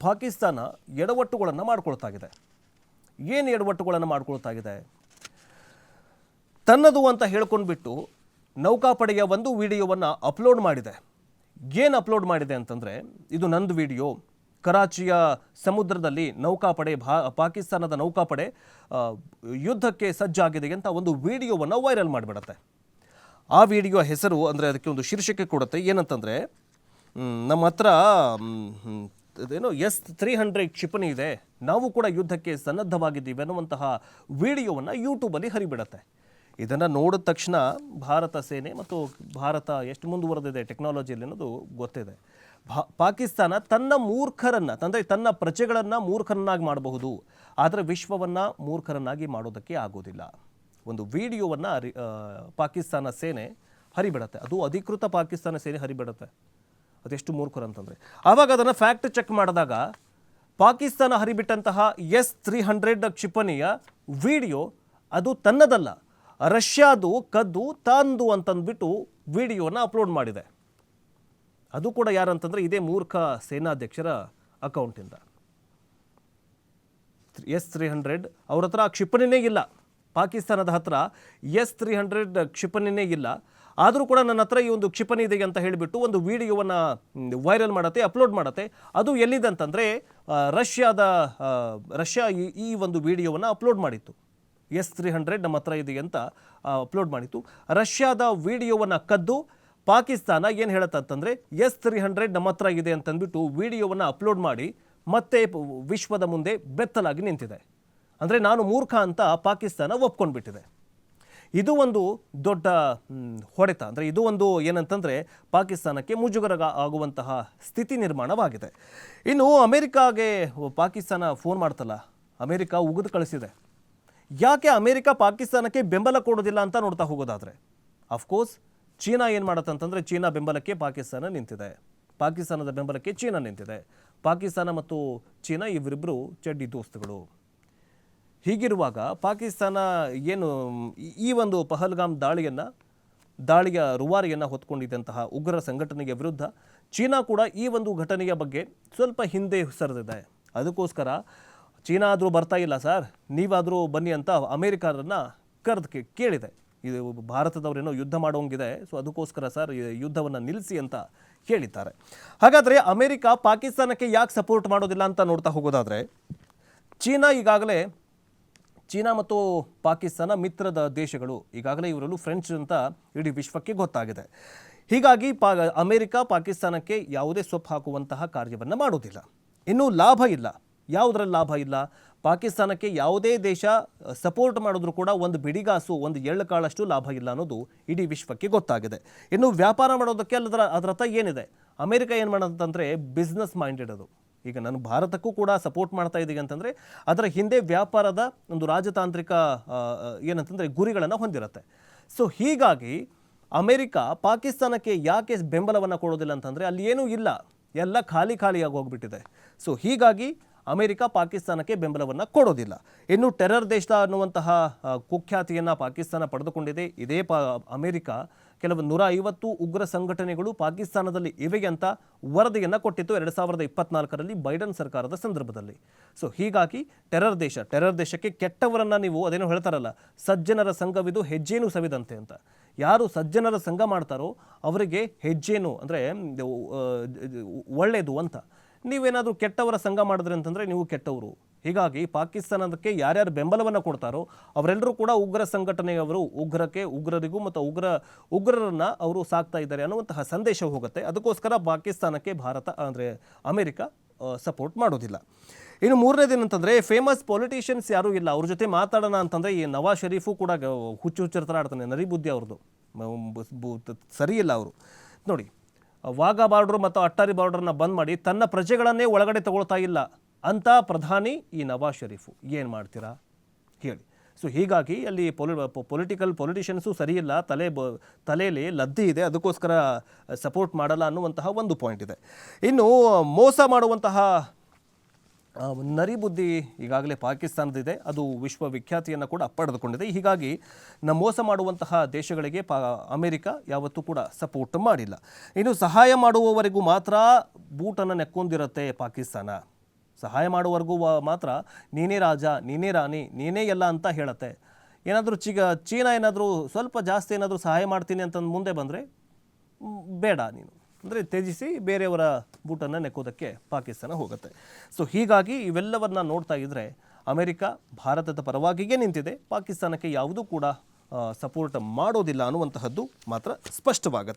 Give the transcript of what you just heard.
ಪಾಕಿಸ್ತಾನ ಎಡವಟ್ಟುಗಳನ್ನು ಮಾಡ್ಕೊಳ್ತಾ ಇದೆ. ಏನು ಎಡವಟ್ಟುಗಳನ್ನು ಮಾಡ್ಕೊಳ್ತಾ ಇದೆ? ತನ್ನದು ಅಂತ ಹೇಳ್ಕೊಂಡ್ಬಿಟ್ಟು ನೌಕಾಪಡೆಯ ಒಂದು ವಿಡಿಯೋವನ್ನು ಅಪ್ಲೋಡ್ ಮಾಡಿದೆ. ಏನು ಅಪ್ಲೋಡ್ ಮಾಡಿದೆ ಅಂತಂದರೆ, ಇದು ನಂದು ವಿಡಿಯೋ, ಕರಾಚಿಯ ಸಮುದ್ರದಲ್ಲಿ ನೌಕಾಪಡೆ ಪಾಕಿಸ್ತಾನದ ನೌಕಾಪಡೆ ಯುದ್ಧಕ್ಕೆ ಸಜ್ಜಾಗಿದೆ ಅಂತ ಒಂದು ವಿಡಿಯೋವನ್ನು ವೈರಲ್ ಮಾಡಿಬಿಡುತ್ತೆ. ಆ ವಿಡಿಯೋ ಹೆಸರು ಅಂದರೆ ಅದಕ್ಕೆ ಒಂದು ಶೀರ್ಷಿಕೆ ಕೊಡುತ್ತೆ. ಏನಂತಂದರೆ, ನಮ್ಮ ಹತ್ರ ಏನೋ S-300 ಕ್ಷಿಪಣಿ ಇದೆ, ನಾವು ಕೂಡ ಯುದ್ಧಕ್ಕೆ ಸನ್ನದ್ಧವಾಗಿದ್ದೀವಿ ಅನ್ನುವಂತಹ ವಿಡಿಯೋವನ್ನು ಯೂಟ್ಯೂಬಲ್ಲಿ ಹರಿಬಿಡುತ್ತೆ. ಇದನ್ನು ನೋಡಿದ ತಕ್ಷಣ ಭಾರತ ಸೇನೆ ಮತ್ತು ಭಾರತ ಎಷ್ಟು ಮುಂದುವರೆದಿದೆ ಟೆಕ್ನಾಲಜಿಯಲ್ಲಿ ಅನ್ನೋದು ಗೊತ್ತಿದೆ. ಪಾಕಿಸ್ತಾನ ತನ್ನ ಮೂರ್ಖರನ್ನು ಅಂದರೆ ತನ್ನ ಪ್ರಜೆಗಳನ್ನು ಮೂರ್ಖರನ್ನಾಗಿ ಮಾಡಬಹುದು, ಆದರೆ ವಿಶ್ವವನ್ನು ಮೂರ್ಖರನ್ನಾಗಿ ಮಾಡೋದಕ್ಕೆ ಆಗೋದಿಲ್ಲ. ಒಂದು ವಿಡಿಯೋವನ್ನು ಪಾಕಿಸ್ತಾನ ಸೇನೆ ಹರಿಬಿಡುತ್ತೆ. ಅದು ಅಧಿಕೃತ ಪಾಕಿಸ್ತಾನ ಸೇನೆ ಹರಿಬಿಡುತ್ತೆ. ಅದೆಷ್ಟು ಮೂರ್ಖರು ಅಂತಂದರೆ, ಆವಾಗ ಅದನ್ನು ಫ್ಯಾಕ್ಟ್ ಚೆಕ್ ಮಾಡಿದಾಗ ಪಾಕಿಸ್ತಾನ ಹರಿಬಿಟ್ಟಂತಹ S-300 ಕ್ಷಿಪಣಿಯ ವಿಡಿಯೋ ಅದು ತನ್ನದಲ್ಲ, ರಷ್ಯಾದು ಕದ್ದು ತಂದು ಅಂತಂದ್ಬಿಟ್ಟು ವಿಡಿಯೋನ ಅಪ್ಲೋಡ್ ಮಾಡಿದೆ. ಅದು ಕೂಡ ಯಾರಂತಂದರೆ ಇದೇ ಮೂರ್ಖ ಸೇನಾಧ್ಯಕ್ಷರ ಅಕೌಂಟಿಂದ. S-300 ಅವ್ರ ಹತ್ರ ಕ್ಷಿಪಣಿನೇ ಇಲ್ಲ, ಪಾಕಿಸ್ತಾನದ ಹತ್ರ S-300 ಕ್ಷಿಪಣಿನೇ ಇಲ್ಲ. ಆದರೂ ಕೂಡ ನನ್ನ ಹತ್ರ ಈ ಒಂದು ಕ್ಷಿಪಣಿ ಇದೆ ಅಂತ ಹೇಳಿಬಿಟ್ಟು ಒಂದು ವಿಡಿಯೋವನ್ನು ವೈರಲ್ ಮಾಡುತ್ತೆ, ಅಪ್ಲೋಡ್ ಮಾಡುತ್ತೆ. ಅದು ಎಲ್ಲಿದೆ ಅಂತಂದರೆ ರಷ್ಯಾ ಈ ಒಂದು ವಿಡಿಯೋವನ್ನು ಅಪ್ಲೋಡ್ ಮಾಡಿತ್ತು. S-300 ನಮ್ಮ ಹತ್ರ ಇದೆ ಅಂತ ಅಪ್ಲೋಡ್ ಮಾಡಿತ್ತು. ರಷ್ಯಾದ ವಿಡಿಯೋವನ್ನು ಕದ್ದು ಪಾಕಿಸ್ತಾನ ಏನು ಹೇಳುತ್ತೆ ಅಂತಂದರೆ S-300 ನಮ್ಮ ಹತ್ರ ಇದೆ ಅಂತಂದ್ಬಿಟ್ಟು ವಿಡಿಯೋವನ್ನು ಅಪ್ಲೋಡ್ ಮಾಡಿ ಮತ್ತೆ ವಿಶ್ವದ ಮುಂದೆ ಬೆತ್ತಲಾಗಿ ನಿಂತಿದೆ. ಅಂದರೆ ನಾನು ಮೂರ್ಖ ಅಂತ ಪಾಕಿಸ್ತಾನ ಒಪ್ಕೊಂಡ್ಬಿಟ್ಟಿದೆ. ಇದು ಒಂದು ದೊಡ್ಡ ಹೊಡೆತ. ಅಂದರೆ ಇದು ಒಂದು ಏನಂತಂದರೆ ಪಾಕಿಸ್ತಾನಕ್ಕೆ ಮುಜುಗರ ಆಗುವಂತಹ ಸ್ಥಿತಿ ನಿರ್ಮಾಣವಾಗಿದೆ. ಇನ್ನು ಅಮೆರಿಕಾಗೆ ಪಾಕಿಸ್ತಾನ ಫೋನ್ ಮಾಡ್ತಲ್ಲ, ಅಮೆರಿಕ ಉಗಿದು ಕಳಿಸಿದೆ. ಯಾಕೆ ಅಮೆರಿಕ ಪಾಕಿಸ್ತಾನಕ್ಕೆ ಬೆಂಬಲ ಕೊಡೋದಿಲ್ಲ ಅಂತ ನೋಡ್ತಾ ಹೋಗೋದಾದರೆ, ಅಫ್ಕೋರ್ಸ್ ಚೀನಾ ಏನು ಮಾಡುತ್ತಂತಂದರೆ ಚೀನಾ ಬೆಂಬಲಕ್ಕೆ ಪಾಕಿಸ್ತಾನ ನಿಂತಿದೆ, ಪಾಕಿಸ್ತಾನದ ಬೆಂಬಲಕ್ಕೆ ಚೀನಾ ನಿಂತಿದೆ. ಪಾಕಿಸ್ತಾನ ಮತ್ತು ಚೀನಾ ಇವರಿಬ್ಬರು ಚಡ್ಡಿ ದೋಸ್ತುಗಳು. ಹೀಗಿರುವಾಗ ಪಾಕಿಸ್ತಾನ ಏನು ಈ ಒಂದು ಪಹಲ್ಗಾಮ್ ದಾಳಿಯ ರೂವಾರಿಯನ್ನು ಹೊತ್ಕೊಂಡಿದ್ದಂತಹ ಉಗ್ರ ಸಂಘಟನೆಗೆ ವಿರುದ್ಧ ಚೀನಾ ಕೂಡ ಈ ಒಂದು ಘಟನೆಯ ಬಗ್ಗೆ ಸ್ವಲ್ಪ ಹಿಂದೆ ಸರಿದಿದೆ. ಅದಕ್ಕೋಸ್ಕರ ಚೀನಾ ಆದರೂ ಬರ್ತಾ ಇಲ್ಲ ಸರ್, ನೀವಾದರೂ ಬನ್ನಿ ಅಂತ ಅಮೇರಿಕಾರನ್ನು ಕರೆದು ಕೇಳಿದೆ. ಇದು ಭಾರತದವರೇನೋ ಯುದ್ಧ ಮಾಡೋಂಗಿದೆ, ಸೊ ಅದಕ್ಕೋಸ್ಕರ ಸರ್ ಯುದ್ಧವನ್ನು ನಿಲ್ಲಿಸಿ ಅಂತ ಹೇಳಿದ್ದಾರೆ. ಹಾಗಾದರೆ ಅಮೇರಿಕ ಪಾಕಿಸ್ತಾನಕ್ಕೆ ಯಾಕೆ ಸಪೋರ್ಟ್ ಮಾಡೋದಿಲ್ಲ ಅಂತ ನೋಡ್ತಾ ಹೋಗೋದಾದರೆ, ಚೀನಾ ಮತ್ತು ಪಾಕಿಸ್ತಾನ ಮಿತ್ರದ ದೇಶಗಳು, ಈಗಾಗಲೇ ಇವರಲ್ಲೂ ಫ್ರೆಂಡ್ಸ್ ಅಂತ ಇಡೀ ವಿಶ್ವಕ್ಕೆ ಗೊತ್ತಾಗಿದೆ. ಹೀಗಾಗಿ ಅಮೇರಿಕ ಪಾಕಿಸ್ತಾನಕ್ಕೆ ಯಾವುದೇ ಸೊಪ್ಪು ಹಾಕುವಂತಹ ಕಾರ್ಯವನ್ನು ಮಾಡೋದಿಲ್ಲ. ಇನ್ನೂ ಲಾಭ ಇಲ್ಲ. ಯಾವುದರಲ್ಲಿ ಲಾಭ ಇಲ್ಲ? ಪಾಕಿಸ್ತಾನಕ್ಕೆ ಯಾವುದೇ ದೇಶ ಸಪೋರ್ಟ್ ಮಾಡಿದ್ರೂ ಕೂಡ ಒಂದು ಬಿಡಿಗಾಸು, ಒಂದು ಎಳ್ಳು ಕಾಳಷ್ಟು ಲಾಭ ಇಲ್ಲ ಅನ್ನೋದು ಇಡೀ ವಿಶ್ವಕ್ಕೆ ಗೊತ್ತಾಗಿದೆ. ಇನ್ನು ವ್ಯಾಪಾರ ಮಾಡೋದಕ್ಕೆ ಅದರ ಅರ್ಥ ಏನಿದೆ? ಅಮೇರಿಕ ಏನು ಮಾಡೋದಂತಂದರೆ ಬಿಸ್ನೆಸ್ ಮೈಂಡೆಡ್. ಅದು ಈಗ ನಾನು ಭಾರತಕ್ಕೂ ಕೂಡ ಸಪೋರ್ಟ್ ಮಾಡ್ತಾ ಇದ್ದೀವಿ ಅಂತಂದರೆ ಅದರ ಹಿಂದೆ ವ್ಯಾಪಾರದ ಒಂದು ರಾಜತಾಂತ್ರಿಕ ಏನಂತಂದರೆ ಗುರಿಗಳನ್ನು ಹೊಂದಿರುತ್ತೆ. ಸೊ ಹೀಗಾಗಿ ಅಮೇರಿಕ ಪಾಕಿಸ್ತಾನಕ್ಕೆ ಯಾಕೆ ಬೆಂಬಲವನ್ನು ಕೊಡೋದಿಲ್ಲ ಅಂತಂದರೆ ಅಲ್ಲಿ ಏನೂ ಇಲ್ಲ, ಎಲ್ಲ ಖಾಲಿಯಾಗಿ ಹೋಗ್ಬಿಟ್ಟಿದೆ. ಸೊ ಹೀಗಾಗಿ ಅಮೇರಿಕ ಪಾಕಿಸ್ತಾನಕ್ಕೆ ಬೆಂಬಲವನ್ನು ಕೊಡೋದಿಲ್ಲ. ಇನ್ನು ಟೆರರ್ ದೇಶ ಅನ್ನುವಂತಹ ಕುಖ್ಯಾತಿಯನ್ನು ಪಾಕಿಸ್ತಾನ ಪಡೆದುಕೊಂಡಿದೆ. ಇದೇ ಅಮೇರಿಕ ಕೆಲವು 150 ಉಗ್ರ ಸಂಘಟನೆಗಳು ಪಾಕಿಸ್ತಾನದಲ್ಲಿ ಇವೆ ಅಂತ ವರದಿಯನ್ನು ಕೊಟ್ಟಿತ್ತು 2024ರಲ್ಲಿ ಬೈಡನ್ ಸರ್ಕಾರದ ಸಂದರ್ಭದಲ್ಲಿ. ಸೊ ಹೀಗಾಗಿ ಟೆರರ್ ದೇಶಕ್ಕೆ ಕೆಟ್ಟವರನ್ನು ನೀವು ಅದೇನೋ ಹೇಳ್ತಾರಲ್ಲ, ಸಜ್ಜನರ ಸಂಘವಿದು ಹೆಜ್ಜೇನು ಸವಿದಂತೆ ಅಂತ. ಯಾರು ಸಜ್ಜನರ ಸಂಘ ಮಾಡ್ತಾರೋ ಅವರಿಗೆ ಹೆಜ್ಜೇನು ಅಂದರೆ ಒಳ್ಳೆಯದು ಅಂತ. ನೀವೇನಾದರೂ ಕೆಟ್ಟವರ ಸಂಘ ಮಾಡಿದ್ರಿ ಅಂತಂದರೆ ನೀವು ಕೆಟ್ಟವರು. ಹೀಗಾಗಿ ಪಾಕಿಸ್ತಾನಕ್ಕೆ ಯಾರ್ಯಾರು ಬೆಂಬಲವನ್ನು ಕೊಡ್ತಾರೋ ಅವರೆಲ್ಲರೂ ಕೂಡ ಉಗ್ರ ಸಂಘಟನೆಯವರು, ಉಗ್ರರಿಗೂ ಮತ್ತು ಉಗ್ರರನ್ನು ಅವರು ಸಾಕ್ತಾ ಇದ್ದಾರೆ ಅನ್ನುವಂತಹ ಸಂದೇಶ ಹೋಗುತ್ತೆ. ಅದಕ್ಕೋಸ್ಕರ ಪಾಕಿಸ್ತಾನಕ್ಕೆ ಭಾರತ ಅಂದರೆ ಅಮೇರಿಕ ಸಪೋರ್ಟ್ ಮಾಡೋದಿಲ್ಲ. ಇನ್ನು ಮೂರನೇದೇನಂತಂದರೆ ಫೇಮಸ್ ಪೊಲಿಟಿಷಿಯನ್ಸ್ ಯಾರೂ ಇಲ್ಲ. ಅವ್ರ ಜೊತೆ ಮಾತಾಡೋಣ ಅಂತಂದರೆ ಈ ನವಾಜ್ ಶರೀಫು ಕೂಡ ಹುಚ್ಚರ ಆಡ್ತಾನೆ, ನರಿಬುದ್ಧಿ ಅವ್ರದ್ದು ಸರಿ ಇಲ್ಲ. ಅವರು ನೋಡಿ, ವಾಘಾ ಬಾರ್ಡರ್ ಮತ್ತು ಅಟ್ಟಾರಿ ಬಾರ್ಡರ್ನ ಬಂದ್ ಮಾಡಿ ತನ್ನ ಪ್ರಜೆಗಳನ್ನೇ ಒಳಗಡೆ ತಗೊಳ್ತಾ ಇಲ್ಲ ಅಂತ ಪ್ರಧಾನಿ ಈ ನವಾಜ್ ಶರೀಫು. ಏನು ಮಾಡ್ತೀರಾ ಹೇಳಿ? ಸೊ ಹೀಗಾಗಿ ಅಲ್ಲಿ ಪೊಲಿಟಿಷಿಯನ್ಸು ಸರಿ ಇಲ್ಲ, ತಲೆಯಲ್ಲಿ ಲದ್ದಿ ಇದೆ, ಅದಕ್ಕೋಸ್ಕರ ಸಪೋರ್ಟ್ ಮಾಡಲ್ಲ ಅನ್ನುವಂತಹ ಒಂದು ಪಾಯಿಂಟ್ ಇದೆ. ಇನ್ನು ಮೋಸ ಮಾಡುವಂತಹ ನರಿಬುದ್ಧಿ ಈಗಾಗಲೇ ಪಾಕಿಸ್ತಾನದಿದೆ, ಅದು ವಿಶ್ವವಿಖ್ಯಾತಿಯನ್ನು ಕೂಡ ಪಡೆದುಕೊಂಡಿದೆ. ಹೀಗಾಗಿ ಮೋಸ ಮಾಡುವಂತಹ ದೇಶಗಳಿಗೆ ಅಮೆರಿಕ ಯಾವತ್ತೂ ಕೂಡ ಸಪೋರ್ಟ್ ಮಾಡಿಲ್ಲ. ಇನ್ನು ಸಹಾಯ ಮಾಡುವವರೆಗೂ ಮಾತ್ರ ಬೂಟನ್ನು ನೆಕ್ಕೊಂಡಿರುತ್ತೆ ಪಾಕಿಸ್ತಾನ. ಸಹಾಯ ಮಾಡುವವರೆಗೂ ಮಾತ್ರ ನೀನೇ ರಾಜ, ನೀನೇ ರಾಣಿ, ನೀನೇ ಎಲ್ಲ ಅಂತ ಹೇಳುತ್ತೆ. ಏನಾದರೂ ಚೀನಾ ಏನಾದರೂ ಸ್ವಲ್ಪ ಜಾಸ್ತಿ ಏನಾದರೂ ಸಹಾಯ ಮಾಡ್ತೀನಿ ಅಂತಂದು ಮುಂದೆ ಬಂದರೆ ಬೇಡ ನೀನು ಅಂದರೆ ತ್ಯಜಿಸಿ ಬೇರೆಯವರ ಬೂಟನ್ನು ನೆಕ್ಕೋದಕ್ಕೆ ಪಾಕಿಸ್ತಾನ ಹೋಗುತ್ತೆ. ಸೊ ಹೀಗಾಗಿ ಇವೆಲ್ಲವನ್ನ ನೋಡ್ತಾ ಇದ್ದರೆ ಅಮೆರಿಕ ಭಾರತದ ಪರವಾಗಿಯೇ ನಿಂತಿದೆ, ಪಾಕಿಸ್ತಾನಕ್ಕೆ ಯಾವುದೂ ಕೂಡ ಸಪೋರ್ಟ್ ಮಾಡೋದಿಲ್ಲ ಅನ್ನುವಂತಹದ್ದು ಮಾತ್ರ ಸ್ಪಷ್ಟವಾಗುತ್ತೆ.